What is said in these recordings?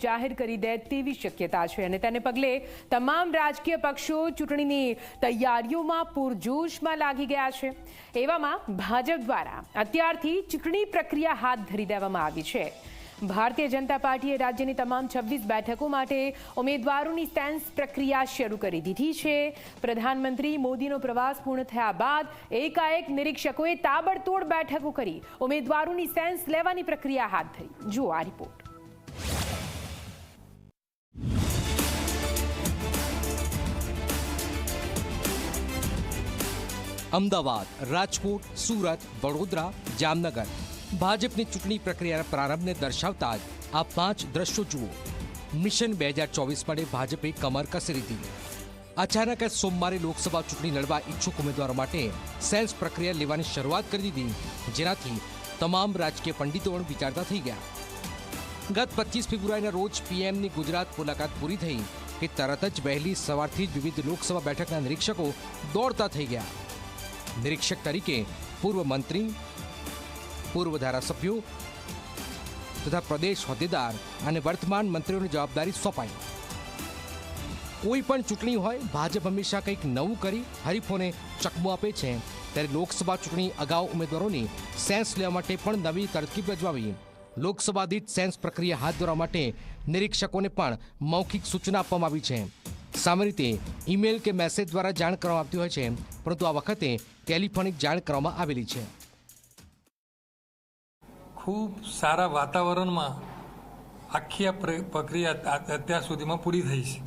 જાહેર કરી દે તેવી શક્યતા છે અને તેને પગલે તમામ રાજકીય પક્ષો ચૂંટણીની તૈયારીઓમાં પૂરજોશમાં લાગી ગયા છે। એવામાં ભાજપ દ્વારા અત્યારથી ચૂંટણી પ્રક્રિયા હાથ ધરી દેવામાં આવી છે। ભારતીય જનતા પાર્ટીએ રાજ્યની તમામ 26 બેઠકો માટે ઉમેદવારોની સેન્સ પ્રક્રિયા શરૂ કરી દીધી છે। પ્રધાનમંત્રી મોદીનો પ્રવાસ પૂર્ણ થયા બાદ એકાએક નિરીક્ષકોએ તાબડતોડ બેઠકો કરી ઉમેદવારોની સેન્સ લેવાની પ્રક્રિયા હાથ ધરી। જુઓ આ રિપોર્ટ। અમદાવાદ, રાજકોટ, સુરત, વડોદરા, જામનગર ભાજપની ચૂંટણી પ્રક્રિયાના પ્રારંભને દર્શાવતા જ આ 5 દ્રશ્યો જુઓ। મિશન 2024 માટે ભાજપે કમર કસી લીધી। અચાનક સોમવારે લોકસભા ચૂંટણી લડવા ઈચ્છુક ઉમેદવારો માટે સેન્સ પ્રક્રિયા લેવાની શરૂઆત કરી દીધી, જેનાથી તમામ રાજકીય પંડિતો પણ વિચારતા થઈ ગયા। ગત 25 ફેબ્રુઆરીના રોજ પીએમની ગુજરાત મુલાકાત પૂરી થઈ કે તરત જ વહેલી સવારથી જ વિવિધ લોકસભા બેઠકના નિરીક્ષકો દોડતા થઈ ગયા। નિરીક્ષક તરીકે પૂર્વ મંત્રી, પૂર્વ ધારાસભ્યો તથા પ્રદેશ હોદ્દેદાર અને વર્તમાન મંત્રીઓની જવાબદારી સોંપાઈ। કોઈ પણ ચૂંટણી હોય, ભાજપ હંમેશા કંઈક નવું કરી હરીફોને ચકમો આપે છે, ત્યારે લોકસભા ચૂંટણી અગાઉ ઉમેદવારોની સેન્સ લેવા માટે પણ નવી તરકીબ અજમાવી। લોકસભા દીઠ સેન્સ પ્રક્રિયા હાથ ધરવા માટે નિરીક્ષકોને પણ મૌખિક સૂચના આપવામાં આવી છે। સામાન્ય રીતે ઈમેલ કે મેસેજ દ્વારા જાણ કરવામાં આવતી હોય છે, પરંતુ આ વખતે ટેલિફોનિક જાણ કરવામાં આવેલી છે। ખૂબ સારા વાતાવરણમાં આખી આ પ્રક્રિયા અત્યાર સુધીમાં પૂરી થઈ છે।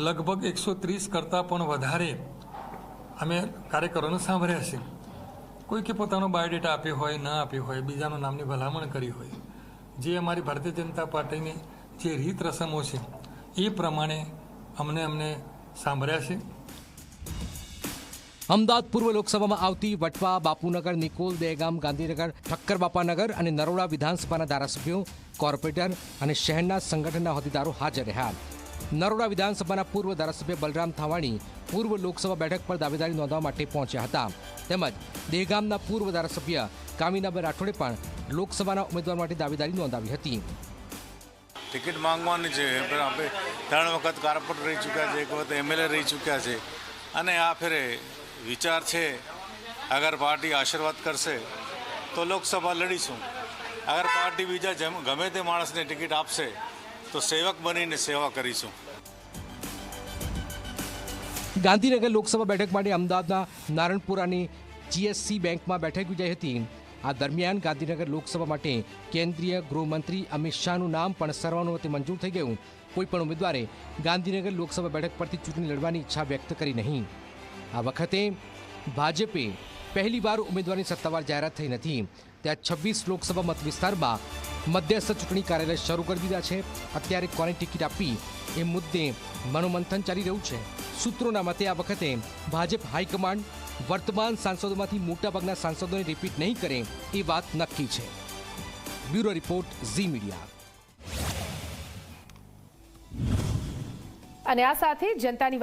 લગભગ 130 કરતાં પણ વધારે અમે કાર્યકરોને સાંભળ્યા છે। કોઈ કે પોતાનો બાયોડેટા આપ્યો હોય, ન આપ્યો હોય, બીજાનું નામની ભલામણ કરી હોય, જે અમારી ભારતીય જનતા પાર્ટીની જે રીત રસમો છે એ પ્રમાણે અમને સાંભળ્યા છે। અમદાવાદ પૂર્વ લોકસભામાં આવતી વટવા, બાપુનગર, નિકોલ, દહેગામ, ગાંધીનગર, ઠક્કર બાપાનગર અને નરોડા વિધાનસભાના ધારાસભ્યો, કોર્પોરેટર અને શહેરના સંગઠનના હોદ્દેદારો હાજર રહ્યા। નરોડા વિધાનસભાના પૂર્વ ધારાસભ્ય બલરામ થાવાણી પૂર્વ લોકસભા બેઠક પર દાવેદારી નોંધવા માટે પહોંચ્યા હતા, તેમજ દહેગામના પૂર્વ ધારાસભ્ય કામિનાબેન રાઠોડે પણ લોકસભાના ઉમેદવાર માટે દાવેદારી નોંધાવી હતી। ટિકિટ માંગવાની છે, આપણે 3 વખત કોર્પોરેટર રહી ચૂક્યા છે, 1 વખત એમએલએ રહી ચૂક્યા છે અને આ ફેરે વિચાર છે અગર પાર્ટી આશીર્વાદ કરશે તો લોકસભા લડીશું, અગર પાર્ટી બીજા ગમે તે માણસને ટિકિટ આપશે તો સેવક બનીને સેવા કરીશું। ગાંધીનગર લોકસભા બેઠક માટે અમદાવાદના નારણપુરાની જીએસસી બેંકમાં બેઠક યોજાઈ હતી। આ દરમિયાન ગાંધીનગર લોકસભા માટે કેન્દ્રીય ગૃહમંત્રી અમિત શાહનું નામ પણ સર્વાનુમતે મંજૂર થઈ ગયું। કોઈ પણ ઉમેદવારે ગાંધીનગર લોકસભા બેઠક પરથી ચૂંટણી લડવાની ઈચ્છા વ્યક્ત કરી નહીં। આ વખતે ભાજપે પહેલીવાર ઉમેદવારની સત્તાવાર જાહેરાત થઈ નથી, ત્યાં 26 લોકસભા મત વિસ્તારમાં મધ્યસ્થ ચૂંટણી કાર્યાલય શરૂ કરી દીધા છે। અત્યારે કોને ટિકિટ આપવી એ મુદ્દે મનોમંથન ચાલી રહ્યું છે। સૂત્રોના મતે આ વખતે ભાજપ હાઈકમાન્ડ વર્તમાન સાંસદોમાંથી મોટાભાગના સાંસદોને રિપીટ નહીં કરે એ વાત નક્કી છે। Bureau report, Zee media. અને આ સાથે જનતાની